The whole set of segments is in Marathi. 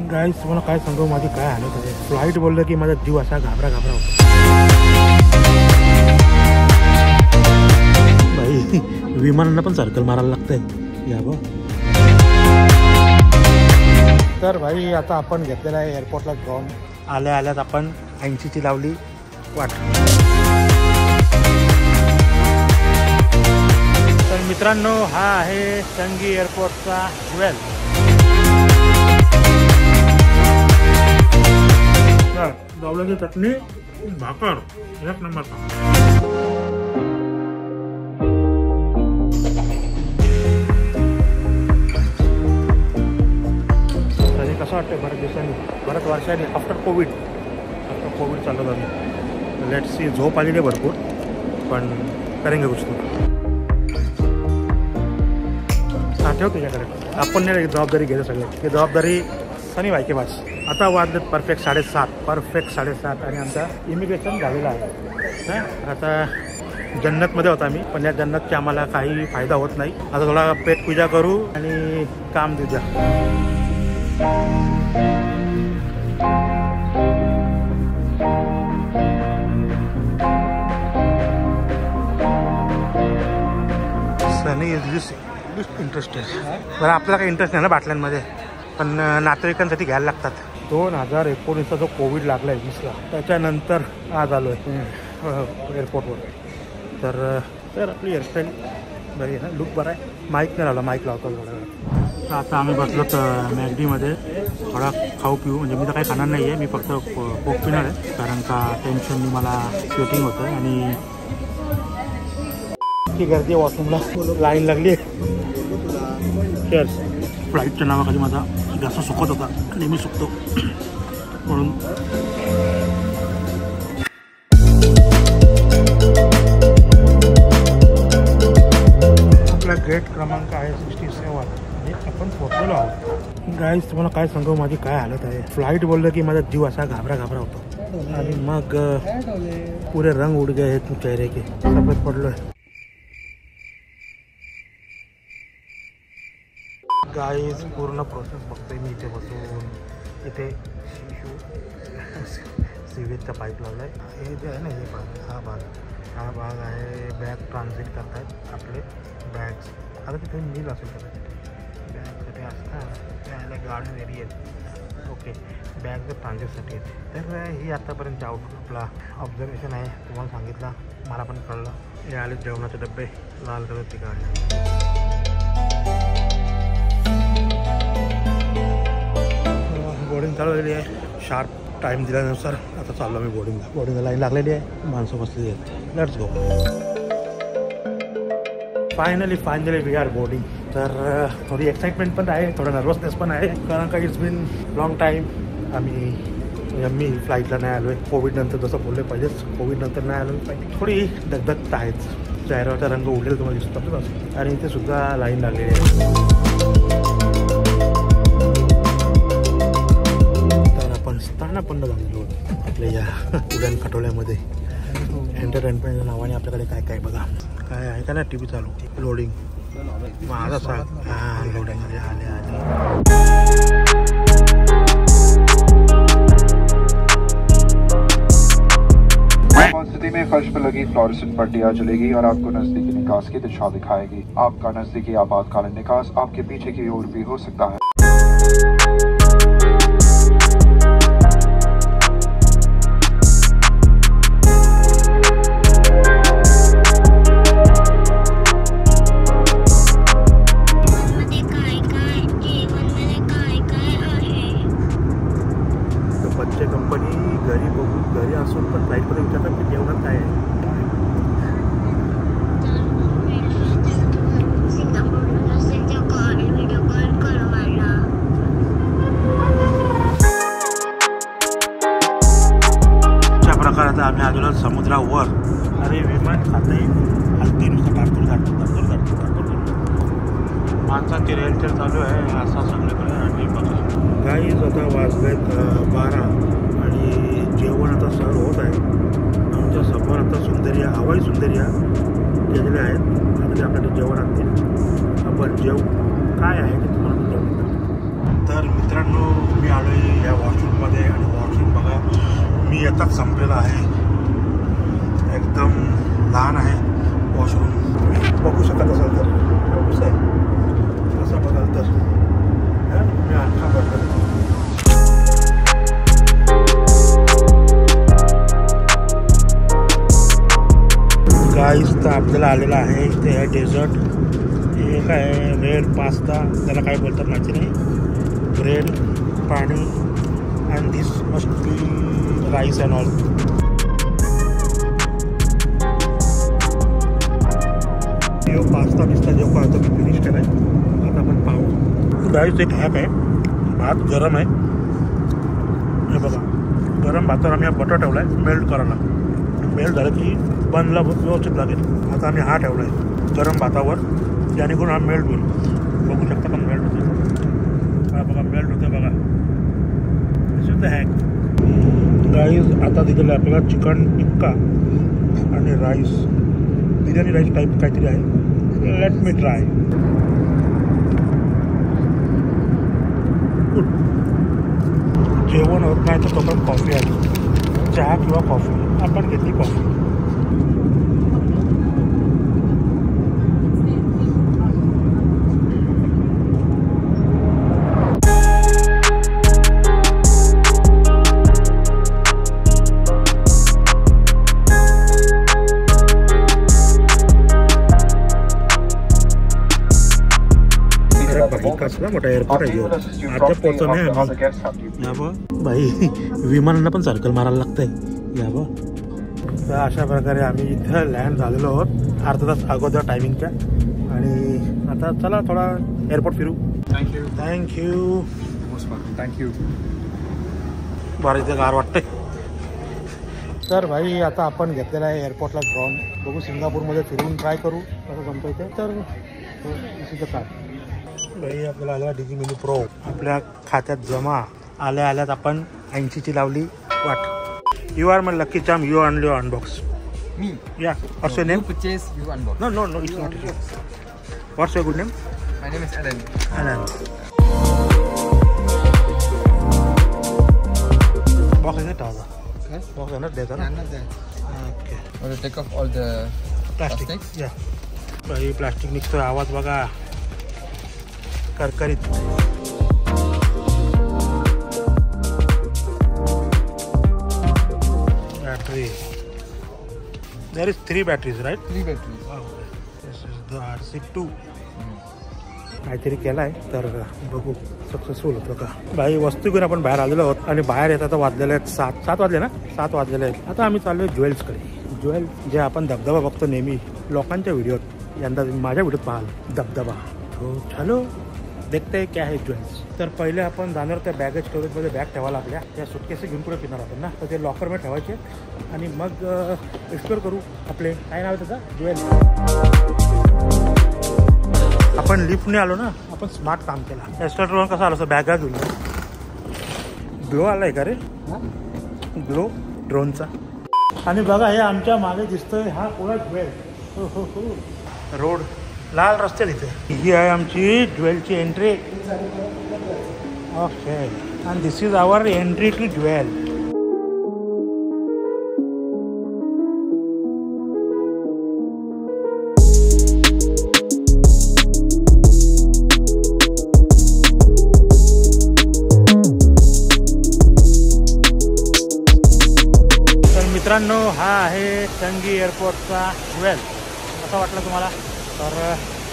गाईस तुम्हाला काय सांगू माझी काय हालत आहे. फ्लाईट बोललं की माझा जीव असा घाबरा घाबरा होता. भाई विमानांना पण सर्कल मारायला लागतंय या बघ. तर भाई आता आपण घेतलेला आहे एअरपोर्टला ड्रॉन. आल्या आल्यात आपण 80ची लावली वाट. तर मित्रांनो हा आहे संगी एअरपोर्टचा ज्वेल. गावल्याची चटणी भाकर एक नंबरचा. आणि कसं वाटतं बऱ्याच दिवसांनी बऱ्याच वर्षांनी आफ्टर कोविड चाललो आम्ही. Let's see. झोप आलेली आहे भरपूर पण करेंगे कुछ तो. ठेव तुझ्याकडे. आपण नाही जबाबदारी घेतो सगळे. ही जबाबदारी सनी बाईके पास. आता वाजलेत परफेक्ट 7:30 आणि आमचा इमिग्रेशन झालेला आहे. आता जन्नतमध्ये होता आम्ही पण या जन्नतची आम्हाला काही फायदा होत नाही. आता थोडा पेट पूजा करू आणि काम देऊ द्या. सनी इज इंटरेस्टेड. बरं आपल्याला काही इंटरेस्ट नाही ना बाटल्यांमध्ये पण नातेवाईकांसाठी घ्यायला लागतात. 2019चा जो कोविड लागला आहे 20ला त्याच्यानंतर आज आलो आहे एअरपोर्टवर. तर आपली हेअरस्टाईल बरी आहे ना. लुक बरा आहे. माईक नाही लावला. माईक लावतो थोडा. आता आम्ही बसलो मॅगडीमध्ये थोडा खाऊ पिऊ. म्हणजे मी तर काही खाणार नाही आहे. मी फक्त कोक पिणार आहे कारण का टेन्शननी मला स्वेटिंग होतं आणि ती गर्दी वॉशरूमला लाईन लागली आहे. चर्स. फ्लाईटच्या नावाखाली माझा घसा सुकत होता. नेहमी सुकतो म्हणून. आपला गेट क्रमांक आहे 67 आणि आपण पोहोचलेलो आहोत. गाईस तुम्हाला काय सांगू माझी काय हालत आहे. फ्लाईट बोललं की माझा जीव असा घाबरा घाबरा होतो आणि मग पुरे रंग उड गए आहेत चेहरे के. सफेद पडलो आहे. गाईज पूर्ण प्रोसेस बघतोय मी इथे बसून. इथे सिवेजचा पाईप लावला आहे. हे जे आहे ना हे भाग हा भाग आहे. बॅग ट्रान्झिट करतायत आपले बॅग्स. आता तिथे मिल असेल कदाचित बॅगसाठी असतात. त्याला गार्डन एरिया आहेत. ओके बॅग जर ट्रान्झिटसाठी आहेत. तर ही आत्तापर्यंत आपला ऑब्झर्वेशन आहे. तुम्हाला सांगितलं मला पण कळलं. हे आले जेवणाचे डबे लाल कलरची गाडी. बोर्डिंग चालू झालेली आहे. शार्प टाईम दिल्यानुसार आता चाललो मी बोर्डिंगला लाईन लागलेली आहे. माणसं बसलेली आहेत. Let's go. Finally we are boarding. तर थोडी एक्साइटमेंट पण आहे. थोडा नर्वसनेस पण आहे कारण का इट्स बिन लॉंग टाईम. मी फ्लाईटला नाही आलो आहे. कोविडनंतर जसं बोलले पहिलेच कोविडनंतर नाही आलो आहे. थोडी दगदग आहेच. चेहऱ्यावरचा रंग उडलेला तुम्हाला दिसतो आणि इथे सुद्धा लाईन लागलेली आहे. स्थानपन्न झालेलो आपल्या या उड्डाण खटोल्यामध्ये. एंटरटेनमेंट नावाने आपल्याकडे काय काय बघा काय आहे का ना. टी व्ही चालू. लोडिंग माझा सांग. हां लोडिंग आले. स्थिति में फर्श पर लगी फ्लोरेसेंट पट्टियां जलेगी और आपको नजदीकी निकास की दिशा दिखाएगी. आपका नजदीकी आपातकालीन निकास आपके पीछे की ओर भी हो सकता है. कंपनी घरी असून पण फ्लाईटमध्ये विचारतात की जेवणात काय आहे. अशा प्रकारे आम्ही आलेलो समुद्रावर. अरे विमान खाते हलते नुसतं टाकतो. माणसांची रेलचेल चालू आहे. असा सगळीकडे आणि बघा गाईज आता वाजलेत 12 आणि जेवण आता सर्व होत आहे. आमच्या समोर आता सुंदरिया हवाई सुंदरिया केलेले आहेत. आता ते आपल्याला जेवण आणतील. आपण जेव काय आहे ते तुम्हाला जेवण. तर मित्रांनो मी आलो येताच संपलेला आहे. एकदम लहान आहे वॉशरूम. बघू शकत असाल तर कसं आहे, असं बघाल तर मी आठा बघतो. गाईस तर आपल्याला आलेला आहे इथे आहे डेझर्ट. हे काय रेड पास्ता, त्याला काय बोलतात माहिती नाही. ब्रेड, पाणी and this must be rice and all. Pasta बिस्ता जो काय होतं मी फिनिश केला आहे. आता आपण पाहू. गाईस एक हॅक आहे, भात गरम आहे हे बघा. गरम भातावर आम्ही बटर ठेवला आहे मेल्ट करायला. मेल्ट झालं की बनला व्यवस्थित लागेल. आता आम्ही हा ठेवला आहे गरम भातावर, जेणेकरून हा मेल्ट होईल. बघू शकता का मेल्ट होते. हा बघा मेल्ट होते बघा. दिस इज द हॅक गाईज. आता दिलेलं आहे आपल्याला चिकन टिक्का आणि राईस, बिर्याणी राईस टाईप काहीतरी आहे. Let me try. जेवण होत नाही तर तोपर्यंत कॉफी आहे. चहा किंवा कॉफी. आपण घेतली कॉफी. कसला मोठा एअरपोर्ट आहे. आता पोहोचवणे भाई विमानांना पण सर्कल मारायला लागतंय या बा. तर अशा प्रकारे आम्ही इथं लँड झालेलो आहोत अर्धा तास अगोदर टायमिंगच्या. आणि आता चला थोडा एअरपोर्ट फिरू. थँक्यू. बरं इथं गार वाटतंय. तर भाई आता आपण घेतलेला आहे एअरपोर्टला ड्रोन. बघू सिंगापूरमध्ये फिरून ट्राय करू कसं जमतं इथे. तर इथं काय भाई आपल्याला आला डिजी मेनू प्रो आपल्या खात्यात जमा आल्या आल्यात आपण 80ची लावली वाट. You are my lucky charm. You only unbox Me? Ya. What's your name? You purchase, you unbox. No it's not. What's your good name? My name is Alan. Alan. Box आहे ना टाळा. Okay. बॉक्स आहे ना द्यायचा ना. Yeah, not that. Okay. We'll take off all the plastic plastics. या भाई. प्लास्टिक निघतोय. आवाज बघा करकरीत. Battery. There is 3 batteries right. 3 batteries. This is the RC2. काहीतरी केलं आहे तर बघू सक्सेसफुल होतं का. भाई वस्तू घेऊन आपण बाहेर आलेलो आहोत आणि बाहेर येतात तर वाजलेले आहेत 7 वाजले ना. 7 वाजलेले आहेत. आता आम्ही चाललो आहे ज्वेल्सकडे. ज्वेल जे आपण धबधबा बघतो नेहमी लोकांच्या व्हिडिओत, यंदा माझ्या व्हिडिओत पाहाल धबधबा. तो चलो देखते है क्या है ज्वेल्स. तर पहिले आपण जाणार त्या बॅगेज स्टोरेजमध्ये बॅग ठेवायला आपल्या. त्या सुटकेस घेऊन पुढे फिरणार आपण ना. तर ते लॉकरमध्ये ठेवायचे आणि मग एक्सप्लोर करू. आपले काय नाव आहे त्याचं? ज्वेल्स. आपण लिफ्टने आलो ना. आपण स्मार्ट काम केला. एस्टोरेजवर कसं आलो असं बॅगा घेऊन. ग्लो आलाय का रे? ग्लो ड्रोनचा. आणि बघा हे आमच्या मागे दिसतोय हा पुरा ज्वेल. हो रोड लाल रस्ते तिथे. ही आहे आमची ज्वेलची entry. Okay. And this is our entry to Jewel. तर मित्रांनो हा आहे चंगी एअरपोर्टचा ज्वेल. कसा वाटला तुम्हाला? तर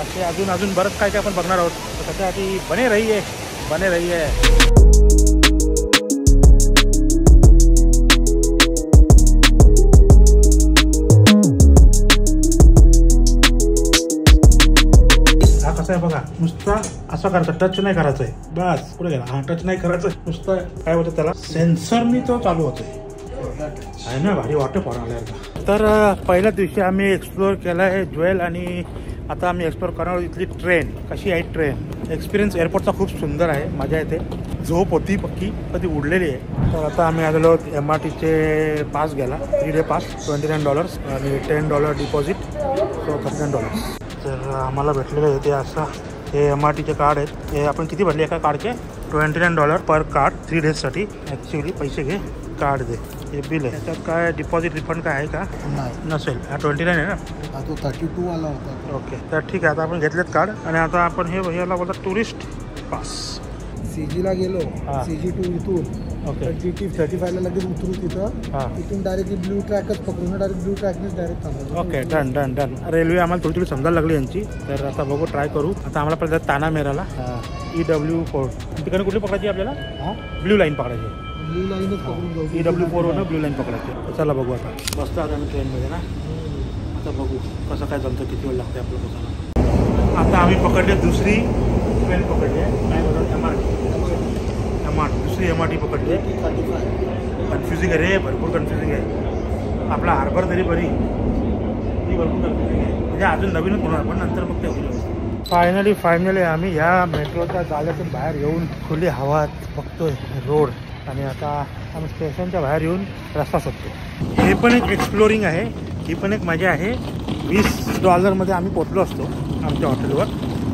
असे अजून बरंच काय आपण बघणार आहोत. तर त्याच्यासाठी बने रहिए. हा कसा आहे बघा. नुसता असं करायचं, टच नाही करायचं आहे बस. पुढे गेला. हा टच नाही करायचं. नुसतं काय होतं त्याला सेन्सरनी तो चालू होतोय. आहे ना भारी वाटतं पोराला. तर पहिल्या दिवशी आम्ही एक्सप्लोअर केला आहे ज्वेल आणि आता आम्ही एक्सप्लोअर करणार आहोत इथली ट्रेन. कशी आहे ट्रेन? एक्सपिरियन्स एअरपोर्टचा खूप सुंदर आहे. मजा येते. झोप होती पक्की कधी उडलेली आहे. तर आता आम्ही आलेलो आहोत MRTचे पास घ्यायला. 3 day पास $29 आणि $10 डिपॉझिट. सो $39. तर आम्हाला भेटलेलं आहे ते असा हे MRTचे कार्ड आहेत. हे आपण किती भरले एका कार्डचे $29 पर कार्ड 3 डेजसाठी. ॲक्च्युली पैसे घे कार्ड दे. हे बिल आहे. त्याच्यात काय डिपॉझिट रिफंड काय आहे का? नसेल. हा 29 आहे ना. तो 32 वाला होता. ओके तर ठीक आहे. आता आपण घेतलेत कार्ड आणि आता आपण हे भैयाला बोलतात टुरिस्ट पास. CGला गेलो. हां. CG2 इथून ओके GT 35ला लगेच उतरू तिथं. हां इथून डायरेक्टली ब्लू ट्रॅकच पकडून डायरेक्ट ब्लू ट्रॅकनेच डायरेक्ट थांबवतो. Okay done done done. Railway आम्हाला थोडी समजायला लागली यांची. तर आता बघू ट्राय करू. आता आम्हाला पहिल्यांदा तानामेराला EW4 तिकडे कुठली पकडायची आपल्याला? हां ब्ल्यू लाईन पकडायची. ब्लू लाईनच पकडून जाऊ. EW4 वरून ब्ल्यू लाईन पकडायची. तर चला बघू आता. बसतो आता आम्ही ट्रेनमध्ये ना. आता बघू कसं काय जमतं, किती वेळ लागते आपलं बसायला. आता आम्ही पकडले दुसरी ट्रेन पकडली आहे. काय बोलतात MRT. दुसरी MRT पकडली आहे. कन्फ्युजिंग आहे रे, भरपूर कन्फ्युजिंग आहे. आपला हार्बर तरी बरी, ती भरपूर कन्फ्युजिंग आहे. म्हणजे अजून नवीनच होणार पण नंतर मग ते होईल. फायनली आम्ही ह्या मेट्रोच्या जागेतून बाहेर येऊन खुली हवा बघतोय रोड. आणि आता आम्ही स्टेशनच्या बाहेर येऊन रस्ता शोधतो. हे पण एक एक्सप्लोरिंग आहे. ही पण एक मजा आहे. $20 आम्ही पोचलो असतो आमच्या हॉटेलवर.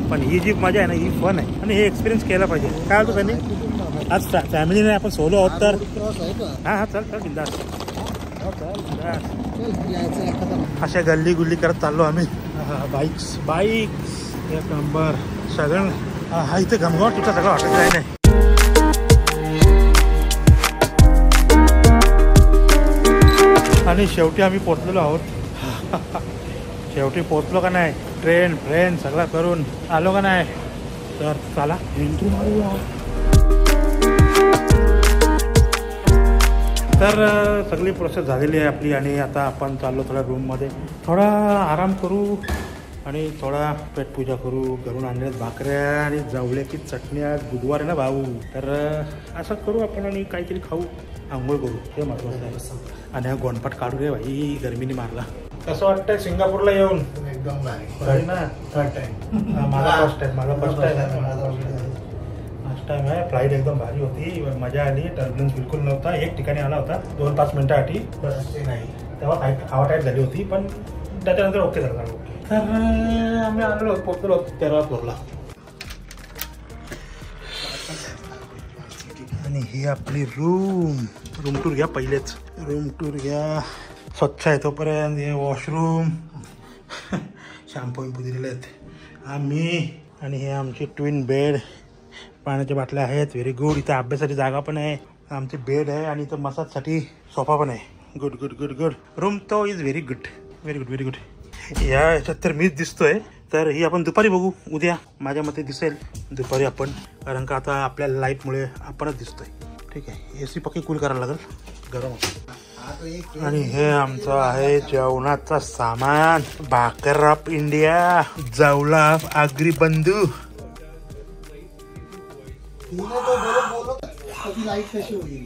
पण ही जी मजा आहे ना ही फन आहे आणि हे एक्सपिरियन्स केला पाहिजे. काय होतं त्यांनी आज फॅमिलीने आपण सोलो आहोत तर क्रॉस आहे का? हां चल चल बिंदास. यायचं एखादा. अशा गल्ली गुल्ली करत चाललो आम्ही. बाईक्स एक नंबर सगळं. हा इथे गमगाव तुझा सगळं हॉटेल आहे नाही. आणि शेवटी आम्ही पोचलेलो आहोत. शेवटी पोचलो का नाही. ट्रेन सगळं करून आलो का नाही. तर चला एंट्री मारूया. तर सगळी प्रोसेस झालेली आहे आपली आणि आता आपण चाललो थोड्या रूममध्ये. थोडा आराम करू आणि थोडा पेटपूजा करू. घरून आणल्यात भाकऱ्या आणि जवळ्याची चटणी. आज बुधवार आहे ना भाऊ. तर असं करू आपण आणि काहीतरी खाऊ, आंघोळ करू. हे महत्त्वाचं आहे. आणि हा गोंडपाट काढू रे भाई, गरमीने मारला. कसं वाटतंय सिंगापूरला येऊन? एकदम भारी ना. Third time. माझा फर्स्ट टाइम आहे. फ्लाईट एकदम भारी होती, मजा आली. टर्ब्युलन्स बिलकुल नव्हता. एक ठिकाणी आला होता 2-5 मिनिटासाठी, बस ते नाही. तेव्हा हवा टाईट झाली होती पण त्याच्यानंतर ओके झालं. तर आम्ही आलेलो पोहोचलो 13व्या फ्लोअरला. आणि ही आपली रूम टूर घ्या. पहिलेच रूम टूर घ्या. स्वच्छ आहे तोपर्यंत. हे वॉशरूम, शॅम्पू विंपू दिलेले आहेत. आम्ही आणि हे आमची ट्विन बेड, पाण्याच्या बाटल्या आहेत. Very good. इथं अभ्यासाची जागा पण आहे. आमची बेड आहे आणि इथं मसाजसाठी सोफा पण आहे. Good good good good. Room तो is very good, very good, very good. या ह्याच्यात तर मीच दिसतोय. तर ही आपण दुपारी बघू. उद्या माझ्या मते दिसेल दुपारी आपण, कारण का आता आपल्या लाईटमुळे आपणच दिसतोय. ठीक आहे. AC पक्की कूल करायला लागेल, गरम होतं. आणि हे आमचं आहे जेवणाचं सामान. भाकर ऑफ इंडिया, जवला ऑफ आगरी बंधू. लाईट कशी होईल?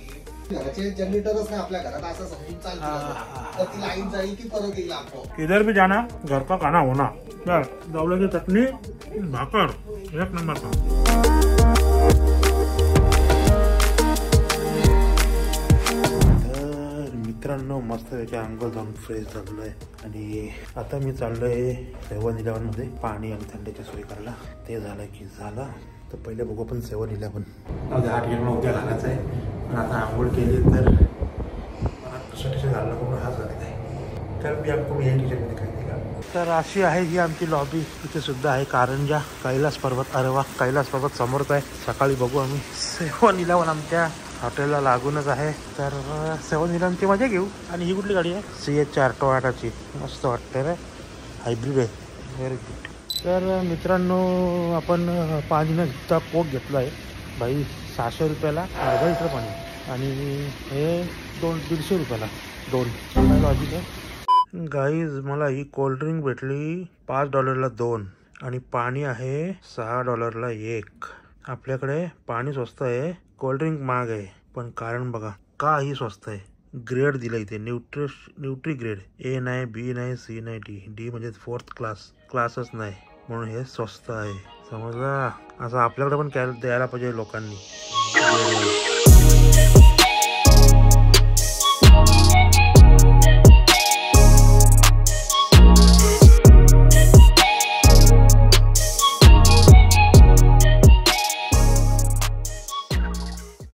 घराचे जनरेटरच नाही आपल्या घरात, असं समजून चालतं. तर ती लाईट जाईल की परत येईल आपको. किधर भी जाना घर का खाना होना. जवल्याची चटणी, भाकर, एक नंबर का. तर मित्रांनो मस्त त्याच्या अंघोळ जाऊन फ्रेश झालोय आणि आता मी चाललोय 7-11 मध्ये पाणी आणि थंडीची सोय करायला. ते झालं की झालं. तर पहिले बघू आपण 7-11. 8 किलो उद्या घालायचं आहे. पण आता आंघोळ केली तर टी-शर्ट घालणं पूर्ण हात झालेला आहे. तर मी आपण या टी-शर्टमध्ये काय नाही का. तर अशी आहे ही आमची लॉबी. इथे सुद्धा आहे कारंजा, कैलास पर्वत. अरे वा, कैलास पर्वत समोरच आहे. सकाळी बघू आम्ही. 7-11 आमच्या हॉटेलला लागूनच आहे. तर 7-11ची मजा घेऊ. आणि ही कुठली गाडी आहे? CH4 टोयोटाची. मस्त वाटते रे, हायब्रिड आहे. Very good. तर मित्रांनो आपण पाणीचा कोक घेतला आहे भाई. 600 रुपयाला अर्धा लिटर पाणी. आणि हे 150 रुपयाला 2. काय लॉजिक आहे गाईज. मला ही कोल्ड्रिंक भेटली $5ला 2 आणि पाणी आहे $6ला 1. आपल्याकडे पाणी स्वस्त आहे, कोल्ड्रिंक महाग आहे. पण कारण बघा का ही स्वस्त आहे. ग्रेड दिलं इथे, न्यूट्री ग्रेड. A नाही, B नाही, C नाही, D म्हणजे 4th क्लासच नाही, म्हणून हे स्वस्त आहे. समजला. असं आपल्याकडे पण द्यायला पाहिजे लोकांनी.